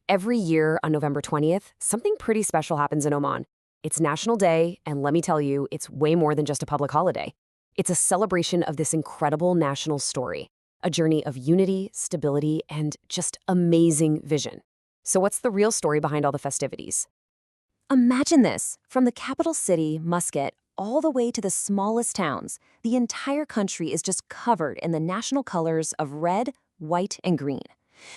Every year on November 20th, something pretty special happens in Oman. It's National Day, and let me tell you, it's way more than just a public holiday. It's a celebration of this incredible national story, a journey of unity, stability, and just amazing vision. So what's the real story behind all the festivities? Imagine this, from the capital city, Muscat, all the way to the smallest towns, the entire country is just covered in the national colors of red, white, and green.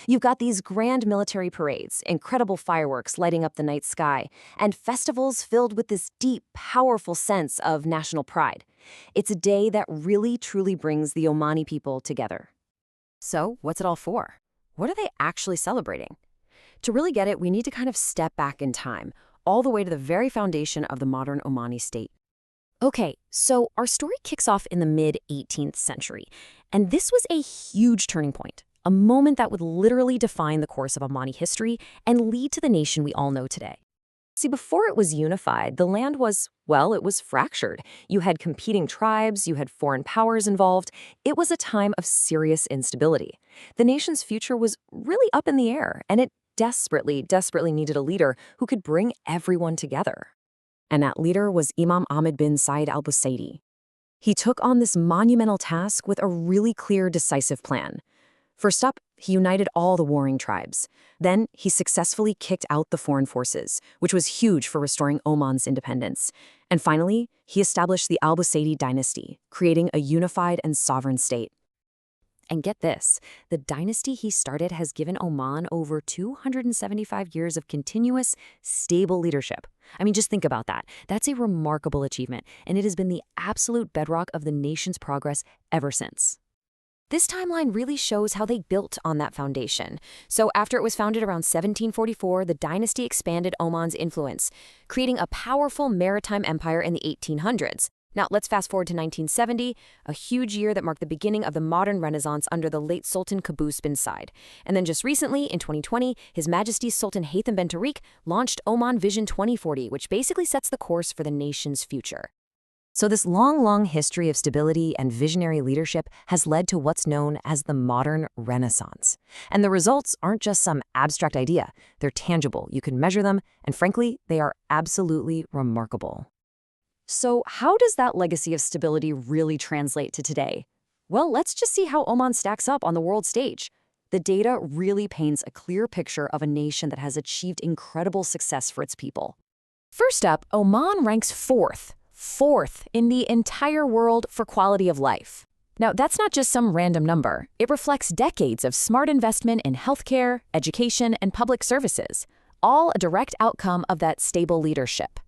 You've got these grand military parades, incredible fireworks lighting up the night sky, and festivals filled with this deep, powerful sense of national pride. It's a day that really, truly brings the Omani people together. So, what's it all for? What are they actually celebrating? To really get it, we need to kind of step back in time, all the way to the very foundation of the modern Omani state. Okay, so our story kicks off in the mid-18th century, and this was a huge turning point. A moment that would literally define the course of Omani history and lead to the nation we all know today. See, before it was unified, the land was, well, it was fractured. You had competing tribes, you had foreign powers involved. It was a time of serious instability. The nation's future was really up in the air, and it desperately, desperately needed a leader who could bring everyone together. And that leader was Imam Ahmed bin Said al-Busaidi. He took on this monumental task with a really clear, decisive plan. First up, he united all the warring tribes. Then, he successfully kicked out the foreign forces, which was huge for restoring Oman's independence. And finally, he established the al-Busaidi dynasty, creating a unified and sovereign state. And get this, the dynasty he started has given Oman over 275 years of continuous, stable leadership. I mean, just think about that. That's a remarkable achievement, and it has been the absolute bedrock of the nation's progress ever since. This timeline really shows how they built on that foundation. So after it was founded around 1744, the dynasty expanded Oman's influence, creating a powerful maritime empire in the 1800s. Now, let's fast forward to 1970, a huge year that marked the beginning of the modern Renaissance under the late Sultan Qaboos bin Said. And then just recently, in 2020, His Majesty Sultan Haytham bin Tariq launched Oman Vision 2040, which basically sets the course for the nation's future. So this long history of stability and visionary leadership has led to what's known as the modern Renaissance. And the results aren't just some abstract idea. They're tangible, you can measure them, and frankly, they are absolutely remarkable. So how does that legacy of stability really translate to today? Well, let's just see how Oman stacks up on the world stage. The data really paints a clear picture of a nation that has achieved incredible success for its people. First up, Oman ranks fourth in the entire world for quality of life. Now, that's not just some random number. It reflects decades of smart investment in healthcare, education, and public services, all a direct outcome of that stable leadership.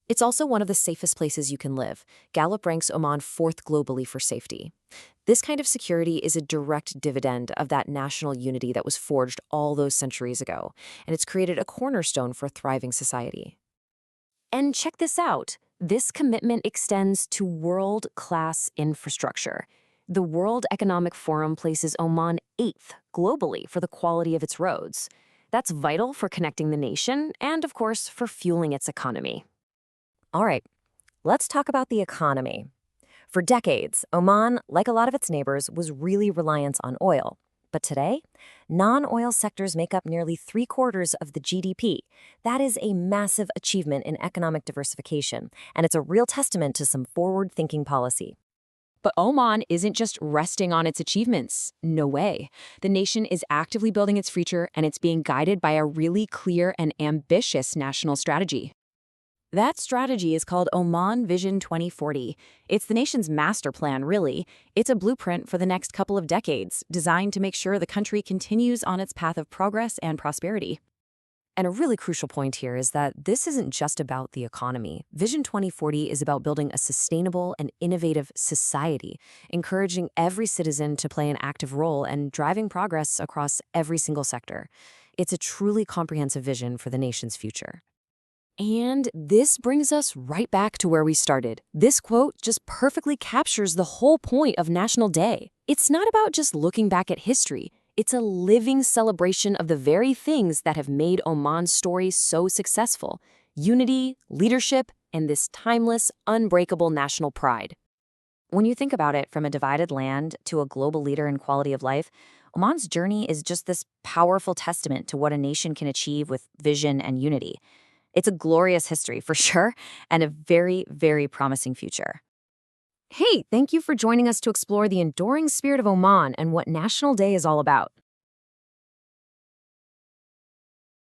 It's also one of the safest places you can live. Gallup ranks Oman fourth globally for safety. This kind of security is a direct dividend of that national unity that was forged all those centuries ago, and it's created a cornerstone for a thriving society. And check this out. This commitment extends to world-class infrastructure. The World Economic Forum places Oman 8th globally for the quality of its roads. That's vital for connecting the nation and, of course, for fueling its economy. All right, let's talk about the economy. For decades, Oman, like a lot of its neighbors, was really reliant on oil. But today, non-oil sectors make up nearly 3/4 of the GDP. That is a massive achievement in economic diversification, and it's a real testament to some forward-thinking policy. But Oman isn't just resting on its achievements. No way. The nation is actively building its future, and it's being guided by a really clear and ambitious national strategy. That strategy is called Oman Vision 2040. It's the nation's master plan, really. It's a blueprint for the next couple of decades, designed to make sure the country continues on its path of progress and prosperity. And a really crucial point here is that this isn't just about the economy. Vision 2040 is about building a sustainable and innovative society, encouraging every citizen to play an active role and driving progress across every single sector. It's a truly comprehensive vision for the nation's future. And this brings us right back to where we started. This quote just perfectly captures the whole point of National Day. It's not about just looking back at history. It's a living celebration of the very things that have made Oman's story so successful: unity, leadership, and this timeless, unbreakable national pride. When you think about it, from a divided land to a global leader in quality of life, Oman's journey is just this powerful testament to what a nation can achieve with vision and unity. It's a glorious history for sure, and a very, very promising future. Hey, thank you for joining us to explore the enduring spirit of Oman and what National Day is all about.